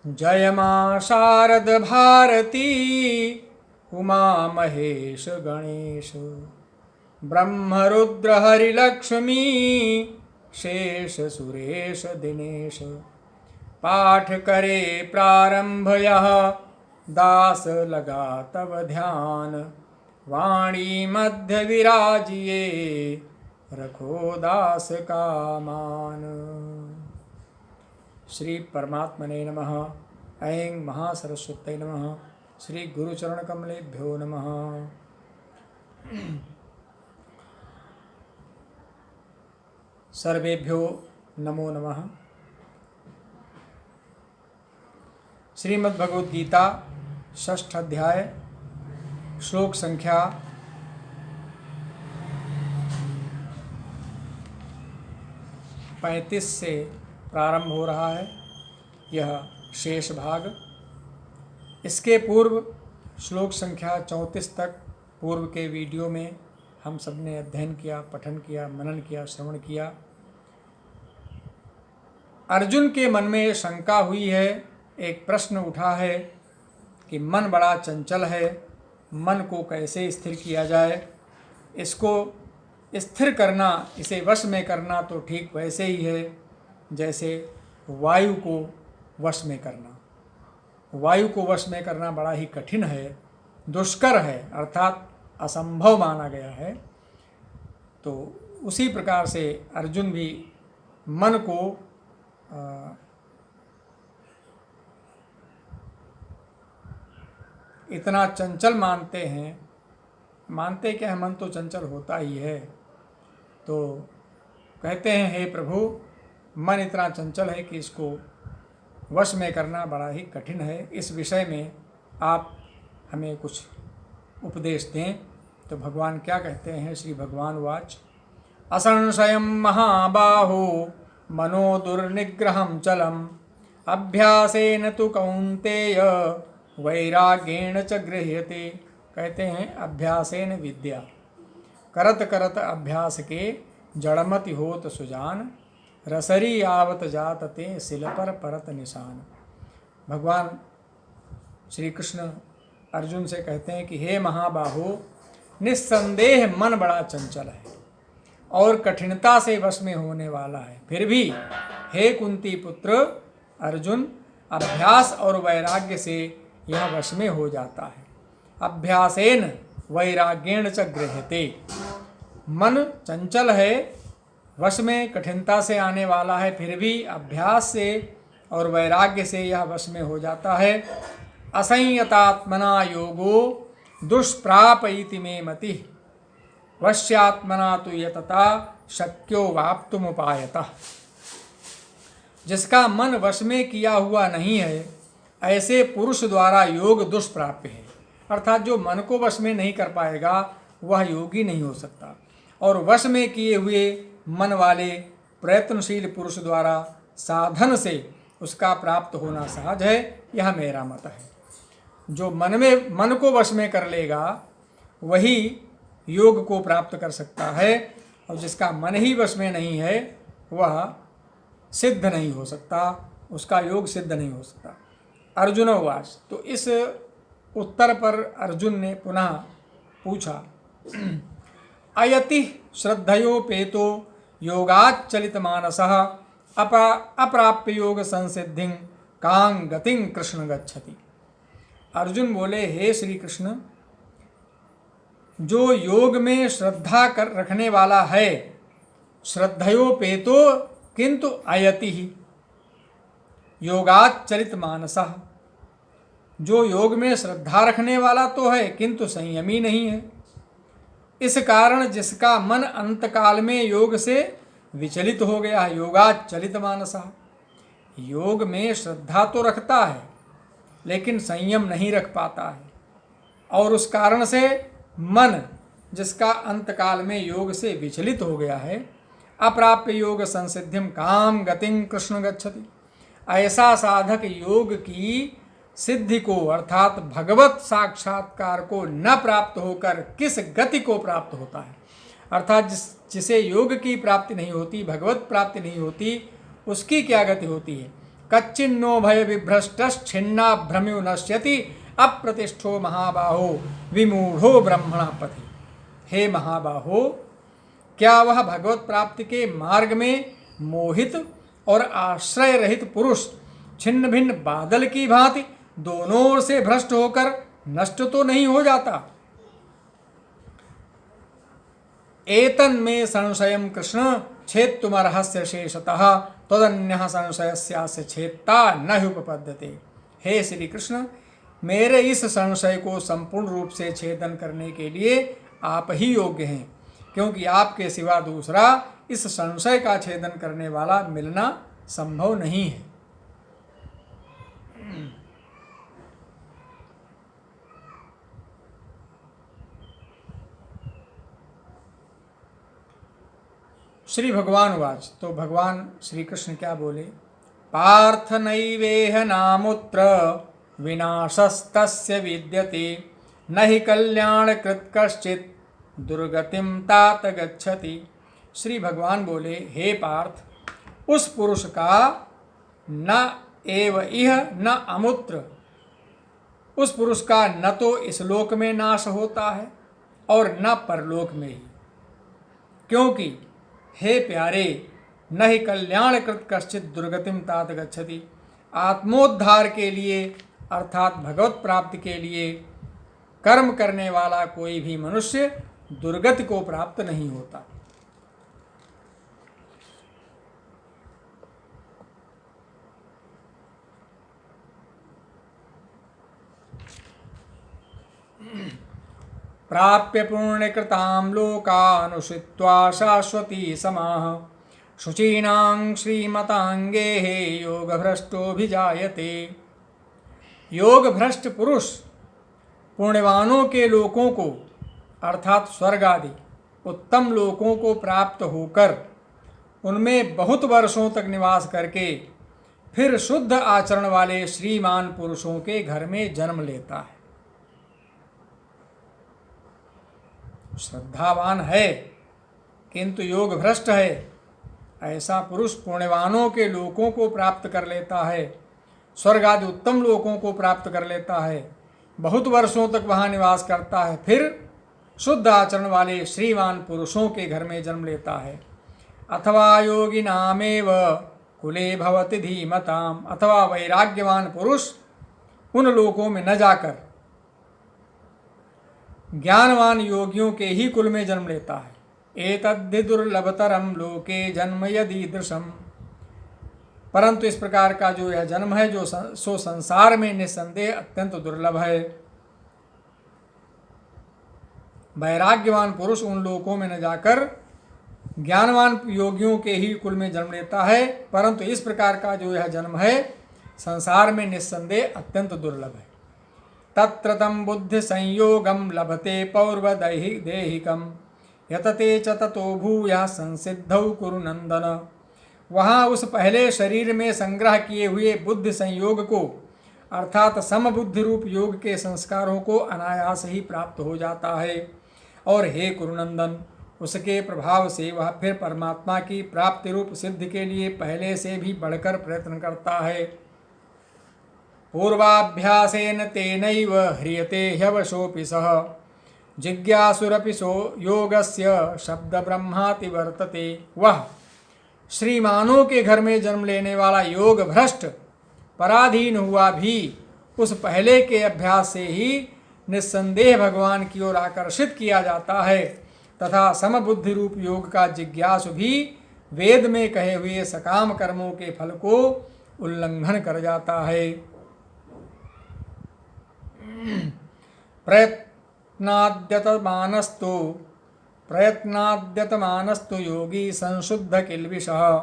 जय मां शारद भारती उमा महेश गणेश ब्रह्मरुद्र हरिलक्ष्मी शेष सुरेश दिनेश। पाठ करे प्रारंभ यह दास लगा तब ध्यान। वाणी मध्य विराजिए रखो दास का मान। श्री परमात्मने नमः। ऐं महासरस्वत्यै नमः। श्री गुरुचरण कमलेभ्यो नमः। सर्वेभ्यो नमो नमः। श्रीमद् भगवद गीता षष्ठ अध्याय श्लोक संख्या 35 से प्रारंभ हो रहा है यह शेष भाग। इसके पूर्व श्लोक संख्या 34 तक पूर्व के वीडियो में हम सब ने अध्ययन किया, पठन किया, मनन किया, श्रवण किया। अर्जुन के मन में शंका हुई है, एक प्रश्न उठा है कि मन बड़ा चंचल है, मन को कैसे स्थिर किया जाए। इसको स्थिर करना, इसे वश में करना तो ठीक वैसे ही है जैसे वायु को वश में करना। वायु को वश में करना बड़ा ही कठिन है, दुष्कर है, अर्थात असंभव माना गया है। तो उसी प्रकार से अर्जुन भी मन को इतना चंचल मानते हैं। मानते क्या है, मन तो चंचल होता ही है। तो कहते हैं, हे प्रभु, मन इतना चंचल है कि इसको वश में करना बड़ा ही कठिन है। इस विषय में आप हमें कुछ उपदेश दें। तो भगवान क्या कहते हैं? श्री भगवान वाच असंशयं महाबाहो मनो दुर्निग्रहं चलम अभ्यासेन तु कौन्तेय वैराग्येण च गृह्यते। कहते हैं अभ्यासेन विद्या, करत करत अभ्यास के जड़मति होत सुजान। रसरी आवत जात ते सिल पर परत निशान। भगवान श्री कृष्ण अर्जुन से कहते हैं कि हे महाबाहो, निस्संदेह मन बड़ा चंचल है और कठिनता से वश में होने वाला है। फिर भी हे कुंती पुत्र अर्जुन, अभ्यास और वैराग्य से यह वश में हो जाता है। अभ्यासेन वैराग्येण च गृह्यते। मन चंचल है, वश में कठिनता से आने वाला है, फिर भी अभ्यास से और वैराग्य से यह वश में हो जाता है। असंयतात्मना योगो दुष्प्रापयति मे मति वश्यात्मना तु यतता शक्यो वाप्तुमुपायतः। जिसका मन वश में किया हुआ नहीं है, ऐसे पुरुष द्वारा योग दुष्प्राप्य है। अर्थात जो मन को वश में नहीं कर पाएगा वह योगी नहीं हो सकता। और वश में किए हुए मन वाले प्रयत्नशील पुरुष द्वारा साधन से उसका प्राप्त होना सहज है, यह मेरा मत है। जो मन को वश में कर लेगा वही योग को प्राप्त कर सकता है, और जिसका मन ही वश में नहीं है वह सिद्ध नहीं हो सकता, उसका योग सिद्ध नहीं हो सकता। अर्जुनोवाच। तो इस उत्तर पर अर्जुन ने पुनः पूछा, अयति श्रद्धयोपेतो योगाच्चलित मानसः अप्राप्य योग संसिद्धिं कां गतिं कृष्ण गच्छति। अर्जुन बोले, हे श्री कृष्ण, जो योग में श्रद्धा कर रखने वाला है, श्रद्धयोपेतो किंतु अयति ही योगाच्चलित मानसः, जो योग में श्रद्धा रखने वाला तो है किंतु संयमी नहीं है। इस कारण जिसका मन अंतकाल में योग से विचलित हो गया है, योगाच्चलित मानसः, योग में श्रद्धा तो रखता है लेकिन संयम नहीं रख पाता है, और उस कारण से मन जिसका अंतकाल में योग से विचलित हो गया है, अप्राप्य योग संसिद्धिम काम गतिं कृष्ण गच्छति। ऐसा साधक योग की सिद्धि को अर्थात भगवत साक्षात्कार को न प्राप्त होकर किस गति को प्राप्त होता है। अर्थात जिसे योग की प्राप्ति नहीं होती, भगवत प्राप्ति नहीं होती, उसकी क्या गति होती है। कच्चिन्नो भय विभ्रष्टश्छिन्ना भ्रम्यो नश्यति अप्रतिष्ठो महाबाहो विमूढ़ो ब्रह्मणा पथि। हे महाबाहो, क्या वह भगवत प्राप्ति के मार्ग में मोहित और आश्रय रहित पुरुष छिन्न भिन्न बादल की भांति दोनों ओर से भ्रष्ट होकर नष्ट तो नहीं हो जाता? एतन में संशयम कृष्ण छेत्तुमर्हस्य शेषतः तदन्यः संशयस्यास्य छेत्ता न उपपद्यते। हे श्री कृष्ण, मेरे इस संशय को संपूर्ण रूप से छेदन करने के लिए आप ही योग्य हैं, क्योंकि आपके सिवा दूसरा इस संशय का छेदन करने वाला मिलना संभव नहीं है। श्री भगवान वाच, तो भगवान श्री कृष्ण क्या बोले? पार्थ नैवेह नामुत्र विनाशस्तस्य विद्यते न हि कल्याणकृत कश्चित् दुर्गतिम तात गच्छति। श्री भगवान बोले, हे पार्थ, उस पुरुष का न एव इह न अमुत्र, उस पुरुष का न तो इस लोक में नाश होता है और न परलोक में ही, क्योंकि हे प्यारे, न ही कल्याणकृत कश्चित दुर्गतिम तात गच्छति, आत्मोद्धार के लिए अर्थात भगवत प्राप्ति के लिए कर्म करने वाला कोई भी मनुष्य दुर्गति को प्राप्त नहीं होता। प्राप्य पुण्यकृतां लोकानुषित्वा शाश्वती समाः शुचीनां श्रीमतांगेः योगभ्रष्टोभिजायते। योगभ्रष्ट पुरुष पुण्यवानों के लोकों को अर्थात स्वर्ग आदि उत्तम लोकों को प्राप्त होकर उनमें बहुत वर्षों तक निवास करके फिर शुद्ध आचरण वाले श्रीमान पुरुषों के घर में जन्म लेता है। श्रद्धावान है किंतु योग भ्रष्ट है, ऐसा पुरुष पुण्यवानों के लोकों को प्राप्त कर लेता है, स्वर्ग आदि उत्तम लोकों को प्राप्त कर लेता है, बहुत वर्षों तक वहाँ निवास करता है, फिर शुद्ध आचरण वाले श्रीमान पुरुषों के घर में जन्म लेता है। अथवा योगी नामेव कुले भवति धीमताम, अथवा वैराग्यवान पुरुष उन लोकों में न जाकर ज्ञानवान योगियों के ही कुल में जन्म लेता है। एतद्धि दुर्लभतरम लोके जन्म यदीदृशम, परंतु इस प्रकार का जो यह जन्म है जो सो संसार में निस्संदेह अत्यंत दुर्लभ है। वैराग्यवान पुरुष उन लोकों में न जाकर ज्ञानवान योगियों के ही कुल में जन्म लेता है, परंतु इस प्रकार का जो यह जन्म है संसार में निस्संदेह अत्यंत दुर्लभ है। तत्र तम बुद्धि संयोगम लभते पौर्वदैहिकम यतते च ततो भूया संसिद्धौ कुरु नंदन। वहाँ उस पहले शरीर में संग्रह किए हुए बुद्धि संयोग को अर्थात समबुद्धि रूप योग के संस्कारों को अनायास ही प्राप्त हो जाता है। और हे कुरुनंदन, उसके प्रभाव से वह फिर परमात्मा की प्राप्ति रूप सिद्धि के लिए पहले से भी बढ़कर प्रयत्न करता है। पूर्वाभ्यासेन तेनैव ह्रियते ह्यवशोऽपि सः जिज्ञासुरपि सो योगस्य शब्द ब्रह्माति वर्तते। वह श्रीमानों के घर में जन्म लेने वाला योग भ्रष्ट पराधीन हुआ भी उस पहले के अभ्यास से ही निस्संदेह भगवान की ओर आकर्षित किया जाता है तथा समबुद्धि रूप योग का जिज्ञासु भी वेद में कहे हुए सकाम कर्मों के फल को उल्लंघन कर जाता है। प्रयत्नाद्यतमानस्तु योगी संशुद्ध किल्बिषः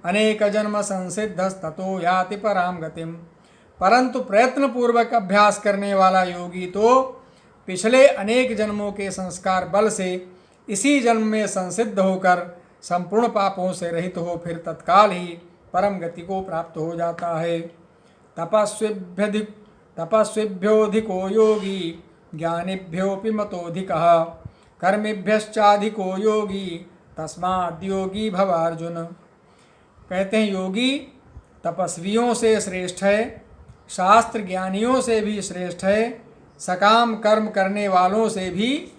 अनेक जन्म संसिद्धस्ततो याति पराम गतिम। परंतु प्रयत्न पूर्वक अभ्यास करने वाला योगी तो पिछले अनेक जन्मों के संस्कार बल से इसी जन्म में संसिद्ध होकर संपूर्ण पापों से रहित हो फिर तत्काल ही परम गति को प्राप्त हो जाता है। तपस्विभ्योऽधिको योगी ज्ञानिभ्योऽपि मतोऽधिकः कर्मिभ्यश्चाधिको योगी तस्माद् योगी भव अर्जुन। कहते हैं योगी तपस्वियों से श्रेष्ठ है, शास्त्र ज्ञानियों से भी श्रेष्ठ है, सकाम कर्म करने वालों से भी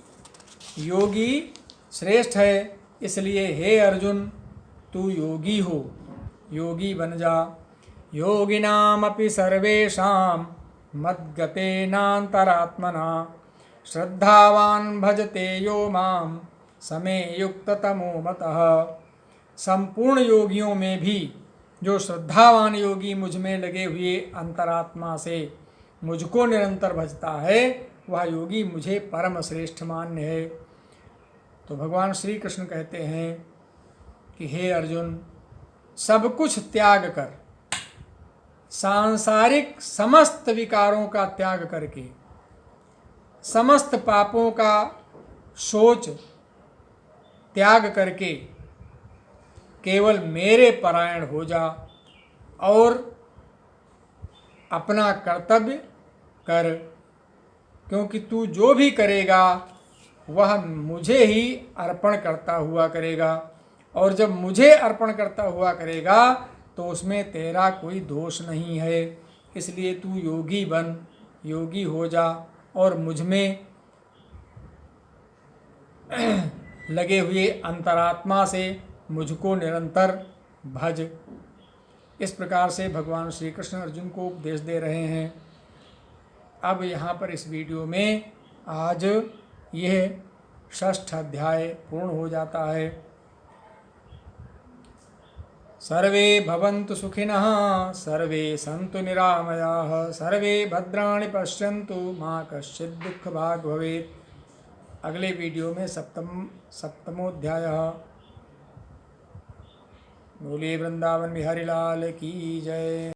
योगी श्रेष्ठ है। इसलिए हे अर्जुन, तू योगी हो, योगी बन जा। योगिनामपि सर्वेषां मद्गतेनान्तरात्मना श्रद्धावान् भजते यो मां समे युक्ततमो मतः। संपूर्ण योगियों में भी जो श्रद्धावान योगी मुझ में लगे हुए अंतरात्मा से मुझको निरंतर भजता है, वह योगी मुझे परम श्रेष्ठ मान्य है। तो भगवान श्री कृष्ण कहते हैं कि हे अर्जुन, सब कुछ त्याग कर, सांसारिक समस्त विकारों का त्याग करके, समस्त पापों का सोच त्याग करके केवल मेरे परायण हो जा और अपना कर्तव्य कर, क्योंकि तू जो भी करेगा वह मुझे ही अर्पण करता हुआ करेगा, और जब मुझे अर्पण करता हुआ करेगा तो उसमें तेरा कोई दोष नहीं है। इसलिए तू योगी बन, योगी हो जा और मुझ में लगे हुए अंतरात्मा से मुझको निरंतर भज। इस प्रकार से भगवान श्री कृष्ण अर्जुन को उपदेश दे रहे हैं। अब यहाँ पर इस वीडियो में आज यह 6ठ अध्याय पूर्ण हो जाता है। सर्वे भवन्तु सुखिनः, सर्वे सन्तु निरामयाः, सर्वे भद्राणि पश्यन्तु मा कश्चित् दुःखभाग् भवेत्। अगले वीडियो में सप्तमोध्याय। बोले वृंदावन बिहारी लाल की जय।